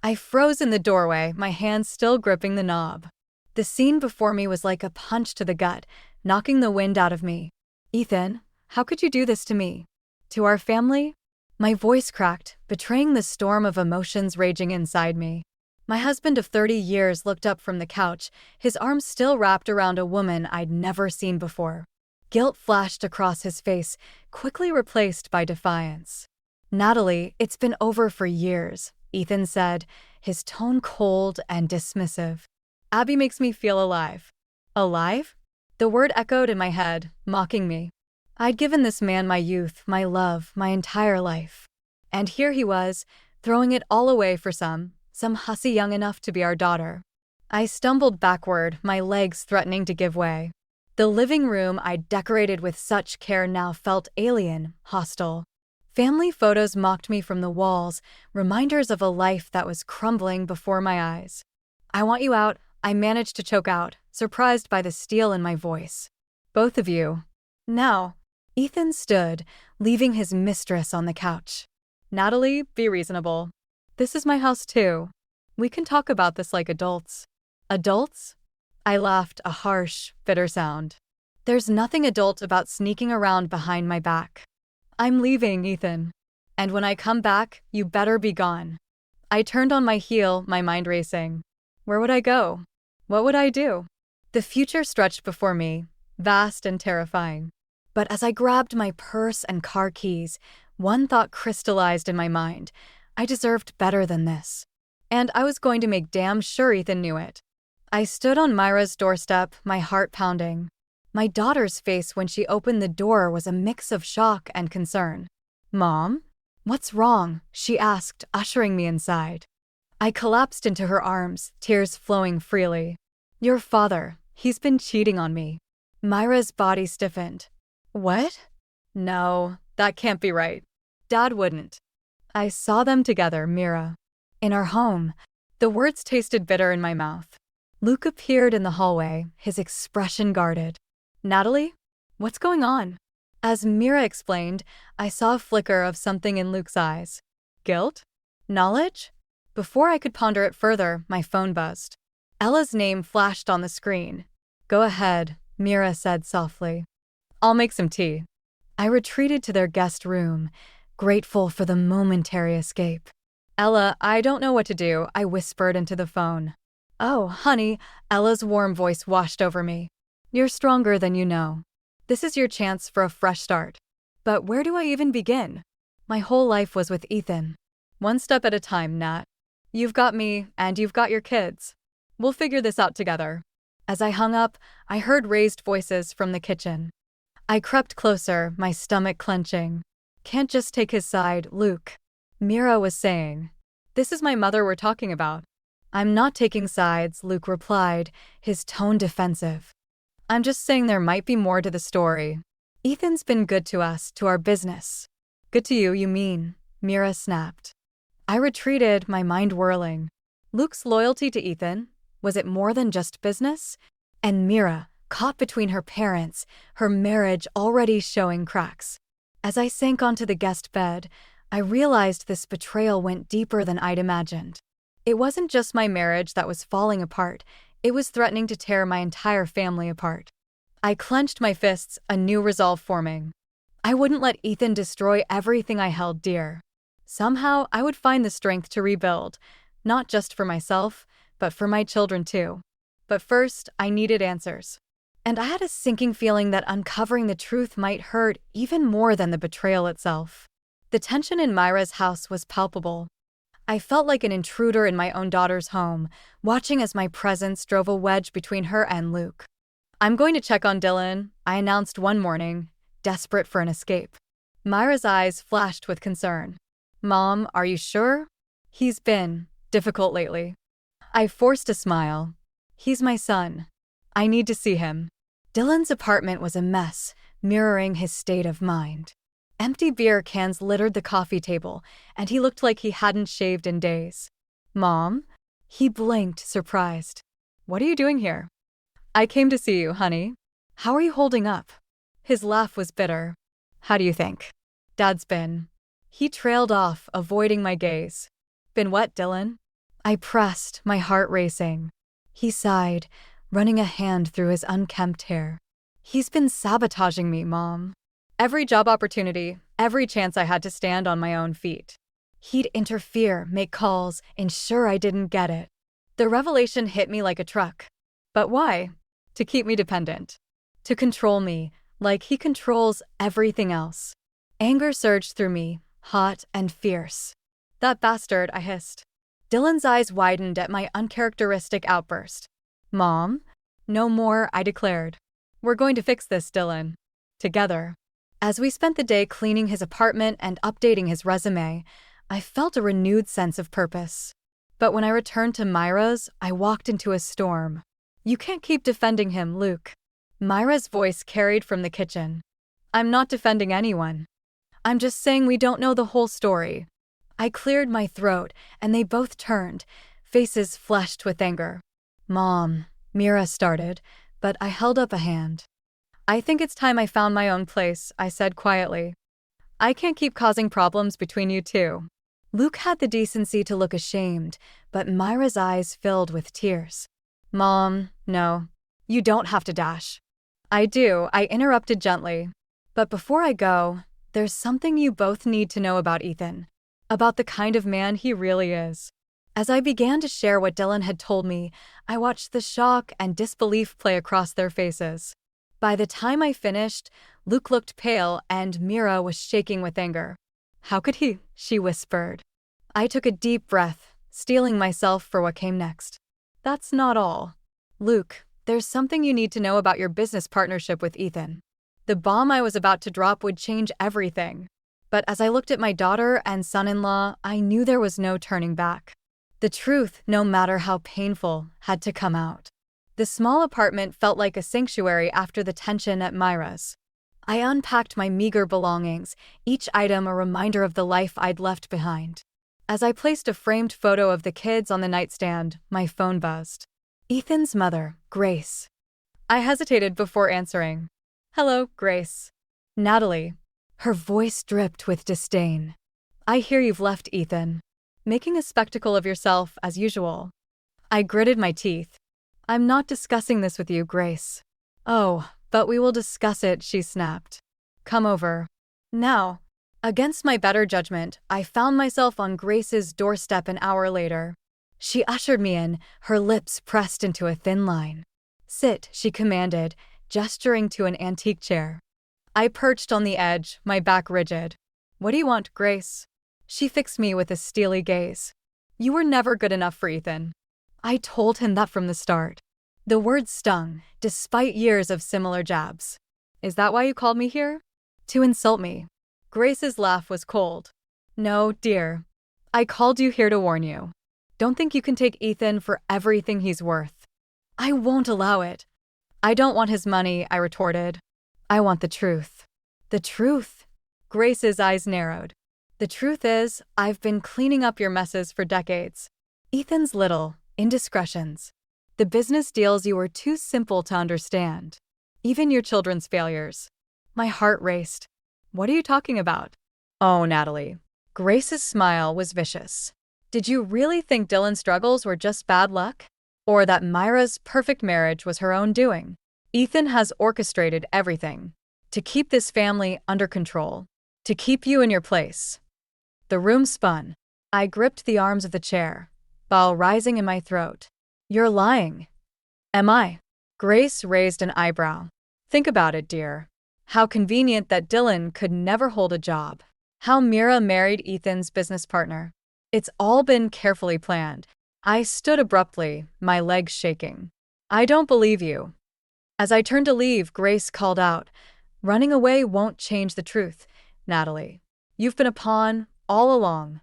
I froze in the doorway, my hands still gripping the knob. The scene before me was like a punch to the gut, knocking the wind out of me. Ethan, how could you do this to me? To our family? My voice cracked, betraying the storm of emotions raging inside me. My husband of 30 years looked up from the couch, his arms still wrapped around a woman I'd never seen before. Guilt flashed across his face, quickly replaced by defiance. Natalie, it's been over for years, Ethan said, his tone cold and dismissive. Abby makes me feel alive. Alive? The word echoed in my head, mocking me. I'd given this man my youth, my love, my entire life. And here he was, throwing it all away for some hussy young enough to be our daughter. I stumbled backward, my legs threatening to give way. The living room I'd decorated with such care now felt alien, hostile. Family photos mocked me from the walls, reminders of a life that was crumbling before my eyes. I want you out, I managed to choke out, surprised by the steel in my voice. Both of you. Now. Ethan stood, leaving his mistress on the couch. Natalie, be reasonable. This is my house too. We can talk about this like adults. Adults? I laughed, a harsh, bitter sound. There's nothing adult about sneaking around behind my back. I'm leaving, Ethan. And when I come back, you better be gone. I turned on my heel, my mind racing. Where would I go? What would I do? The future stretched before me, vast and terrifying. But as I grabbed my purse and car keys, one thought crystallized in my mind. I deserved better than this. And I was going to make damn sure Ethan knew it. I stood on Myra's doorstep, my heart pounding. My daughter's face when she opened the door was a mix of shock and concern. Mom? What's wrong? She asked, ushering me inside. I collapsed into her arms, tears flowing freely. Your father, he's been cheating on me. Myra's body stiffened. What? No, that can't be right. Dad wouldn't. I saw them together, Mira. In our home. The words tasted bitter in my mouth. Luke appeared in the hallway, his expression guarded. Natalie? What's going on? As Mira explained, I saw a flicker of something in Luke's eyes. Guilt? Knowledge? Before I could ponder it further, my phone buzzed. Ella's name flashed on the screen. Go ahead, Mira said softly. I'll make some tea. I retreated to their guest room, grateful for the momentary escape. Ella, I don't know what to do, I whispered into the phone. Oh, honey, Ella's warm voice washed over me. You're stronger than you know. This is your chance for a fresh start. But where do I even begin? My whole life was with Ethan. One step at a time, Nat. You've got me, and you've got your kids. We'll figure this out together. As I hung up, I heard raised voices from the kitchen. I crept closer, my stomach clenching. Can't just take his side, Luke. Mira was saying. This is my mother we're talking about. I'm not taking sides, Luke replied, his tone defensive. I'm just saying there might be more to the story. Ethan's been good to us, to our business. Good to you, you mean? Mira snapped. I retreated, my mind whirling. Luke's loyalty to Ethan? Was it more than just business? And Mira, caught between her parents, her marriage already showing cracks. As I sank onto the guest bed, I realized this betrayal went deeper than I'd imagined. It wasn't just my marriage that was falling apart, it was threatening to tear my entire family apart. I clenched my fists, a new resolve forming. I wouldn't let Ethan destroy everything I held dear. Somehow, I would find the strength to rebuild, not just for myself, but for my children too. But first, I needed answers. And I had a sinking feeling that uncovering the truth might hurt even more than the betrayal itself. The tension in Myra's house was palpable. I felt like an intruder in my own daughter's home, watching as my presence drove a wedge between her and Luke. I'm going to check on Dylan, I announced one morning, desperate for an escape. Myra's eyes flashed with concern. Mom, are you sure? He's been difficult lately. I forced a smile. He's my son. I need to see him. Dylan's apartment was a mess, mirroring his state of mind. Empty beer cans littered the coffee table, and he looked like he hadn't shaved in days. Mom? He blinked, surprised. What are you doing here? I came to see you, honey. How are you holding up? His laugh was bitter. How do you think? Dad's been. He trailed off, avoiding my gaze. Been what, Dylan? I pressed, my heart racing. He sighed, running a hand through his unkempt hair. He's been sabotaging me, Mom. Every job opportunity, every chance I had to stand on my own feet. He'd interfere, make calls, ensure I didn't get it. The revelation hit me like a truck. But why? To keep me dependent. To control me, like he controls everything else. Anger surged through me, hot and fierce. That bastard, I hissed. Dylan's eyes widened at my uncharacteristic outburst. Mom? No more, I declared. We're going to fix this, Dylan. Together. As we spent the day cleaning his apartment and updating his resume, I felt a renewed sense of purpose. But when I returned to Myra's, I walked into a storm. You can't keep defending him, Luke. Myra's voice carried from the kitchen. I'm not defending anyone. I'm just saying we don't know the whole story. I cleared my throat, and they both turned, faces flushed with anger. Mom, Mira started, but I held up a hand. I think it's time I found my own place, I said quietly. I can't keep causing problems between you two. Luke had the decency to look ashamed, but Myra's eyes filled with tears. Mom, no. You don't have to dash. I do, I interrupted gently. But before I go, there's something you both need to know about Ethan. About the kind of man he really is. As I began to share what Dylan had told me, I watched the shock and disbelief play across their faces. By the time I finished, Luke looked pale and Mira was shaking with anger. How could he? She whispered. I took a deep breath, steeling myself for what came next. That's not all. Luke, there's something you need to know about your business partnership with Ethan. The bomb I was about to drop would change everything. But as I looked at my daughter and son-in-law, I knew there was no turning back. The truth, no matter how painful, had to come out. The small apartment felt like a sanctuary after the tension at Myra's. I unpacked my meager belongings, each item a reminder of the life I'd left behind. As I placed a framed photo of the kids on the nightstand, my phone buzzed. Ethan's mother, Grace. I hesitated before answering. Hello, Grace. Natalie. Her voice dripped with disdain. I hear you've left Ethan. Making a spectacle of yourself as usual. I gritted my teeth. I'm not discussing this with you, Grace. Oh, but we will discuss it, she snapped. Come over. Now. Against my better judgment, I found myself on Grace's doorstep an hour later. She ushered me in, her lips pressed into a thin line. Sit, she commanded, gesturing to an antique chair. I perched on the edge, my back rigid. What do you want, Grace? She fixed me with a steely gaze. You were never good enough for Ethan. I told him that from the start. The words stung, despite years of similar jabs. Is that why you called me here? To insult me. Grace's laugh was cold. No, dear. I called you here to warn you. Don't think you can take Ethan for everything he's worth. I won't allow it. I don't want his money, I retorted. I want the truth. The truth? Grace's eyes narrowed. The truth is, I've been cleaning up your messes for decades. Ethan's little indiscretions. The business deals you were too simple to understand. Even your children's failures. My heart raced. What are you talking about? Oh, Natalie. Grace's smile was vicious. Did you really think Dylan's struggles were just bad luck? Or that Myra's perfect marriage was her own doing? Ethan has orchestrated everything. To keep this family under control. To keep you in your place. The room spun. I gripped the arms of the chair, bile rising in my throat. You're lying. Am I? Grace raised an eyebrow. Think about it, dear. How convenient that Dylan could never hold a job. How Mira married Ethan's business partner. It's all been carefully planned. I stood abruptly, my legs shaking. I don't believe you. As I turned to leave, Grace called out, running away won't change the truth, Natalie. You've been a pawn all along.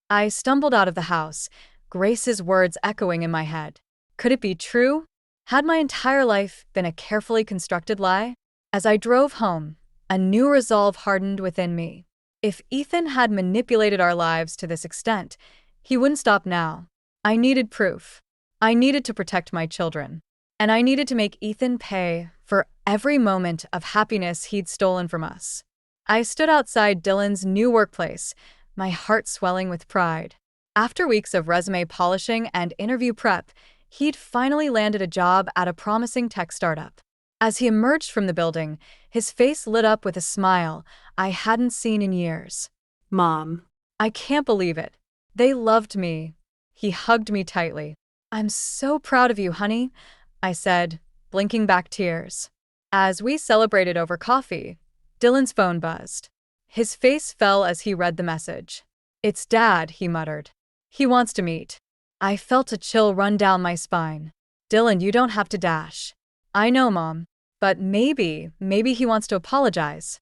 I stumbled out of the house, Grace's words echoing in my head. Could it be true? Had my entire life been a carefully constructed lie? As I drove home, a new resolve hardened within me. If Ethan had manipulated our lives to this extent, he wouldn't stop now. I needed proof. I needed to protect my children. And I needed to make Ethan pay for every moment of happiness he'd stolen from us. I stood outside Dylan's new workplace, my heart swelling with pride. After weeks of resume polishing and interview prep, he'd finally landed a job at a promising tech startup. As he emerged from the building, his face lit up with a smile I hadn't seen in years. Mom. I can't believe it. They loved me. He hugged me tightly. I'm so proud of you, honey, I said, blinking back tears. As we celebrated over coffee, Dylan's phone buzzed. His face fell as he read the message. It's Dad, he muttered. He wants to meet. I felt a chill run down my spine. Dylan, you don't have to dash. I know, Mom. But maybe he wants to apologize.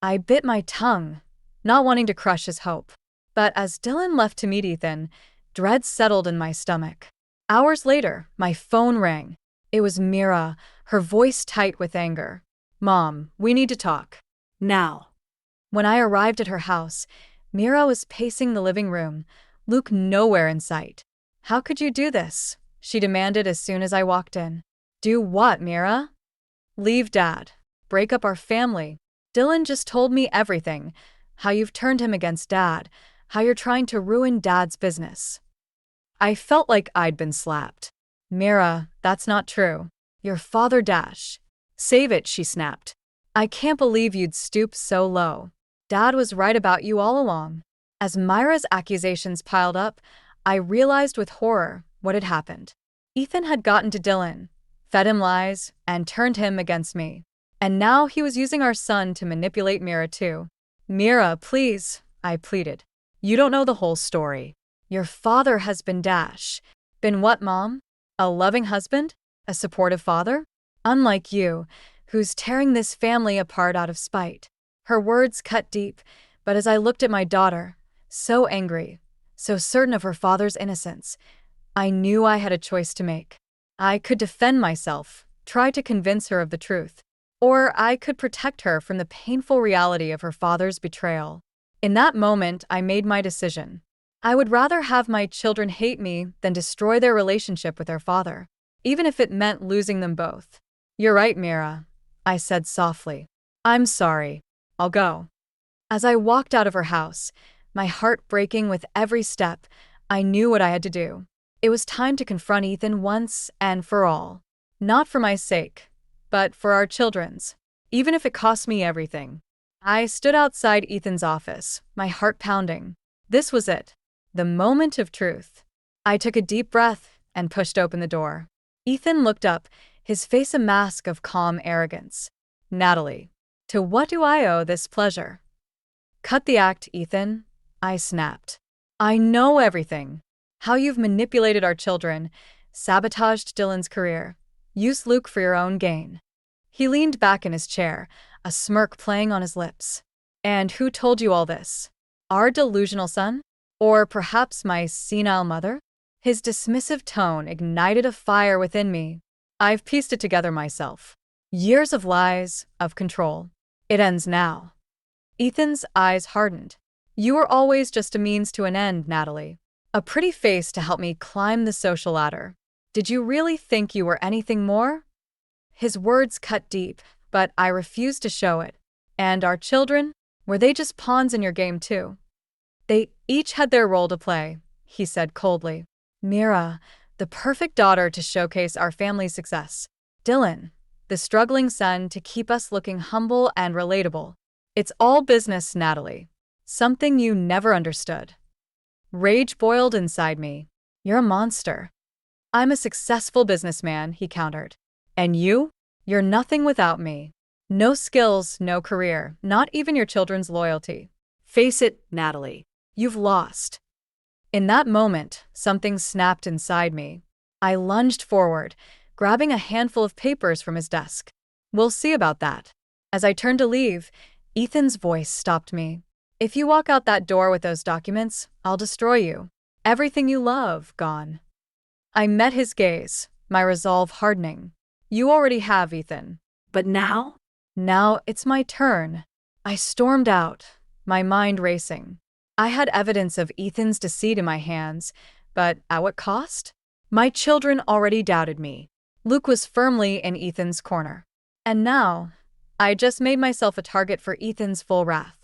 I bit my tongue, not wanting to crush his hope. But as Dylan left to meet Ethan, dread settled in my stomach. Hours later, my phone rang. It was Mira, her voice tight with anger. Mom, we need to talk. Now. When I arrived at her house, Mira was pacing the living room, Luke nowhere in sight. How could you do this? She demanded as soon as I walked in. Do what, Mira? Leave Dad. Break up our family. Dylan just told me everything. How you've turned him against Dad. How you're trying to ruin Dad's business. I felt like I'd been slapped. Mira, that's not true. Your father Dash. Save it, she snapped. I can't believe you'd stoop so low. Dad was right about you all along. As Myra's accusations piled up, I realized with horror what had happened. Ethan had gotten to Dylan, fed him lies, and turned him against me. And now he was using our son to manipulate Mira too. Mira, please, I pleaded. You don't know the whole story. Your father has been Dash. Been what, Mom? A loving husband? A supportive father? Unlike you, who's tearing this family apart out of spite. Her words cut deep, but as I looked at my daughter, so angry, so certain of her father's innocence, I knew I had a choice to make. I could defend myself, try to convince her of the truth, or I could protect her from the painful reality of her father's betrayal. In that moment, I made my decision. I would rather have my children hate me than destroy their relationship with their father, even if it meant losing them both. You're right, Mira, I said softly. I'm sorry. I'll go. As I walked out of her house, my heart breaking with every step, I knew what I had to do. It was time to confront Ethan once and for all. Not for my sake, but for our children's, even if it cost me everything. I stood outside Ethan's office, my heart pounding. This was it, the moment of truth. I took a deep breath and pushed open the door. Ethan looked up, his face a mask of calm arrogance. Natalie, to what do I owe this pleasure? Cut the act, Ethan, I snapped. I know everything. How you've manipulated our children, sabotaged Dylan's career, used Luke for your own gain. He leaned back in his chair, a smirk playing on his lips. And who told you all this? Our delusional son? Or perhaps my senile mother? His dismissive tone ignited a fire within me. I've pieced it together myself. Years of lies, of control. It ends now. Ethan's eyes hardened. You were always just a means to an end, Natalie. A pretty face to help me climb the social ladder. Did you really think you were anything more? His words cut deep, but I refused to show it. And our children? Were they just pawns in your game too? They each had their role to play, he said coldly. Mira, the perfect daughter to showcase our family's success. Dylan, the struggling son to keep us looking humble and relatable. It's all business, Natalie. Something you never understood. Rage boiled inside me. You're a monster. I'm a successful businessman, he countered. And you? You're nothing without me. No skills, no career, not even your children's loyalty. Face it, Natalie. You've lost. In that moment, something snapped inside me. I lunged forward, grabbing a handful of papers from his desk. We'll see about that. As I turned to leave, Ethan's voice stopped me. If you walk out that door with those documents, I'll destroy you. Everything you love, gone. I met his gaze, my resolve hardening. You already have, Ethan. But now? Now it's my turn. I stormed out, my mind racing. I had evidence of Ethan's deceit in my hands, but at what cost? My children already doubted me. Luke was firmly in Ethan's corner. And now, I just made myself a target for Ethan's full wrath.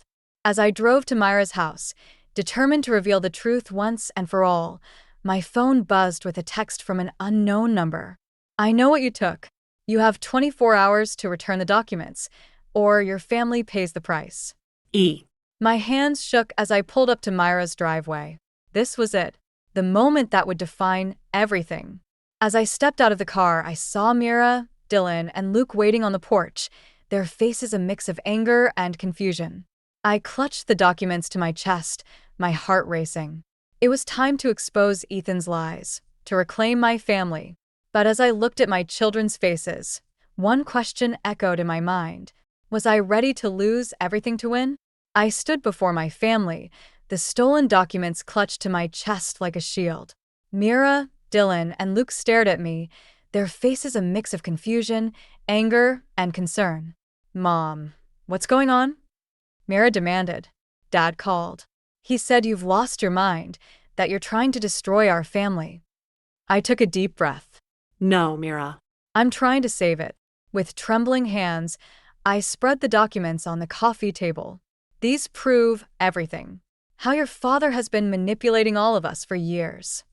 As I drove to Myra's house, Determined to reveal the truth once and for all, my phone buzzed with a text from an unknown number. I know what you took. You have 24 hours to return the documents, or your family pays the price. E. My hands shook as I pulled up to Myra's driveway. This was it, the moment that would define everything. As I stepped out of the car, I saw Mira, Dylan, and Luke waiting on the porch, their faces a mix of anger and confusion. I clutched the documents to my chest, my heart racing. It was time to expose Ethan's lies, to reclaim my family. But as I looked at my children's faces, one question echoed in my mind. Was I ready to lose everything to win? I stood before my family, the stolen documents clutched to my chest like a shield. Mira, Dylan, and Luke stared at me, their faces a mix of confusion, anger, and concern. Mom, what's going on? Mira demanded. Dad called. He said you've lost your mind, that you're trying to destroy our family. I took a deep breath. No, Mira. I'm trying to save it. With trembling hands, I spread the documents on the coffee table. These prove everything. How your father has been manipulating all of us for years.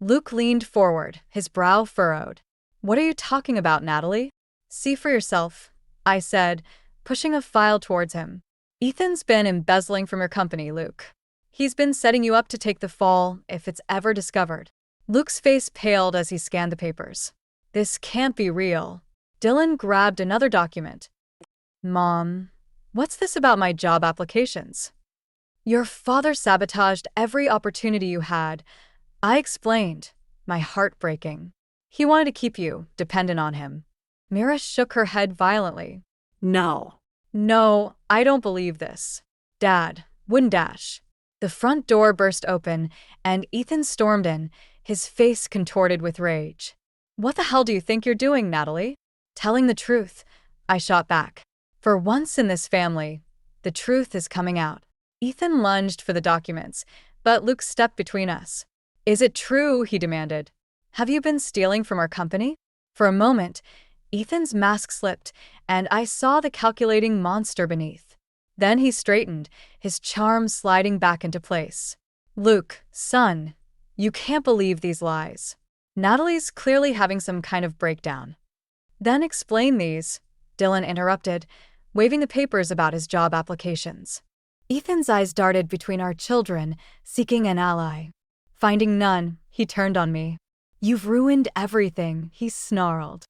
Luke leaned forward, his brow furrowed. What are you talking about, Natalie? See for yourself, I said, pushing a file towards him. Ethan's been embezzling from your company, Luke. He's been setting you up to take the fall if it's ever discovered. Luke's face paled as he scanned the papers. This can't be real. Dylan grabbed another document. Mom, what's this about my job applications? Your father sabotaged every opportunity you had. I explained, my heart breaking. He wanted to keep you dependent on him. Mira shook her head violently. No. No, I don't believe this. Dad, wouldn't dash. The front door burst open, and Ethan stormed in, his face contorted with rage. What the hell do you think you're doing, Natalie? Telling the truth, I shot back. For once in this family, the truth is coming out. Ethan lunged for the documents, but Luke stepped between us. Is it true? He demanded. Have you been stealing from our company? For a moment, Ethan's mask slipped, and I saw the calculating monster beneath. Then he straightened, his charm sliding back into place. Luke, son, you can't believe these lies. Natalie's clearly having some kind of breakdown. Then explain these, Dylan interrupted, waving the papers about his job applications. Ethan's eyes darted between our children, seeking an ally. Finding none, he turned on me. You've ruined everything, he snarled.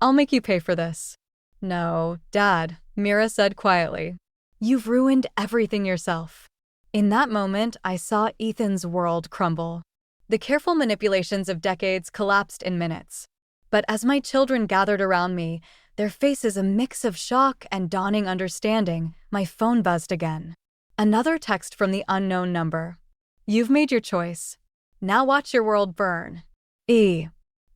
I'll make you pay for this. No, Dad, Mira said quietly. You've ruined everything yourself. In that moment, I saw Ethan's world crumble. The careful manipulations of decades collapsed in minutes. But as my children gathered around me, their faces a mix of shock and dawning understanding, my phone buzzed again. Another text from the unknown number. You've made your choice. Now watch your world burn. E.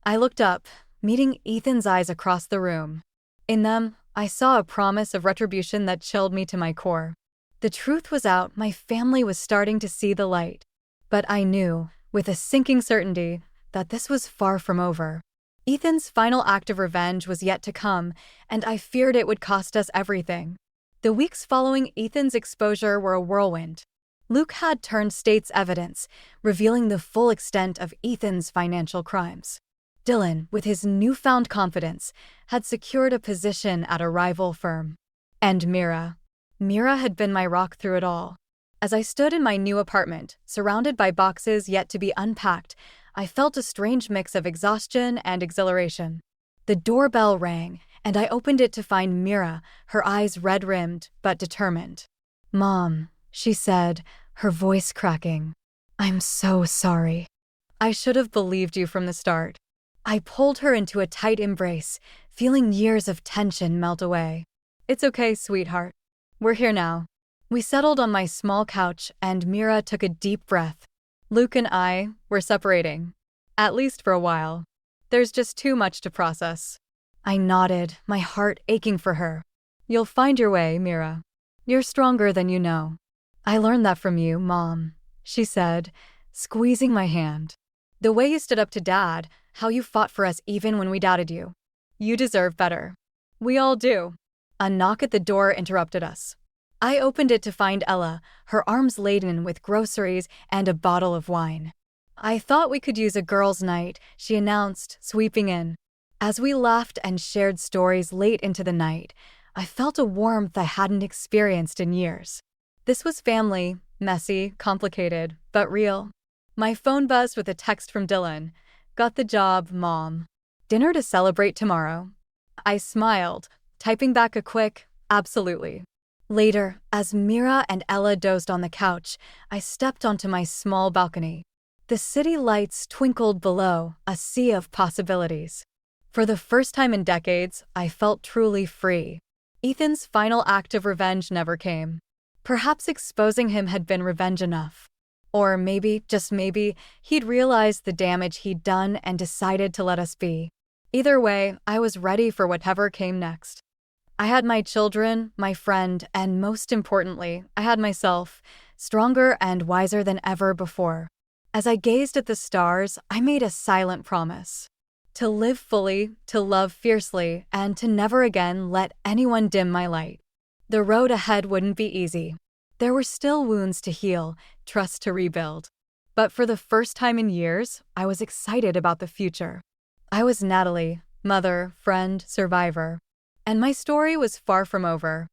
I looked up, meeting Ethan's eyes across the room. In them, I saw a promise of retribution that chilled me to my core. The truth was out, my family was starting to see the light. But I knew, with a sinking certainty, that this was far from over. Ethan's final act of revenge was yet to come, and I feared it would cost us everything. The weeks following Ethan's exposure were a whirlwind. Luke had turned state's evidence, revealing the full extent of Ethan's financial crimes. Dylan, with his newfound confidence, had secured a position at a rival firm. And Mira had been my rock through it all. As I stood in my new apartment, surrounded by boxes yet to be unpacked, I felt a strange mix of exhaustion and exhilaration. The doorbell rang, and I opened it to find Mira, her eyes red-rimmed but determined. Mom, she said, her voice cracking. I'm so sorry. I should have believed you from the start. I pulled her into a tight embrace, feeling years of tension melt away. It's okay, sweetheart. We're here now. We settled on my small couch, and Mira took a deep breath. Luke and I were separating. At least for a while. There's just too much to process. I nodded, my heart aching for her. You'll find your way, Mira. You're stronger than you know. I learned that from you, Mom, she said, squeezing my hand. The way you stood up to Dad, how you fought for us even when we doubted you. You deserve better. We all do. A knock at the door interrupted us. I opened it to find Ella, her arms laden with groceries and a bottle of wine. "I thought we could use a girls' night," she announced, sweeping in. As we laughed and shared stories late into the night, I felt a warmth I hadn't experienced in years. This was family, messy, complicated, but real. My phone buzzed with a text from Dylan. "Got the job, Mom. Dinner to celebrate tomorrow?" I smiled, typing back a quick, "Absolutely." Later, as Mira and Ella dozed on the couch, I stepped onto my small balcony. The city lights twinkled below, a sea of possibilities. For the first time in decades, I felt truly free. Ethan's final act of revenge never came. Perhaps exposing him had been revenge enough. Or maybe, just maybe, he'd realized the damage he'd done and decided to let us be. Either way, I was ready for whatever came next. I had my children, my friend, and most importantly, I had myself, stronger and wiser than ever before. As I gazed at the stars, I made a silent promise. To live fully, to love fiercely, and to never again let anyone dim my light. The road ahead wouldn't be easy. There were still wounds to heal, trust to rebuild. But for the first time in years, I was excited about the future. I was Natalie, mother, friend, survivor. And my story was far from over.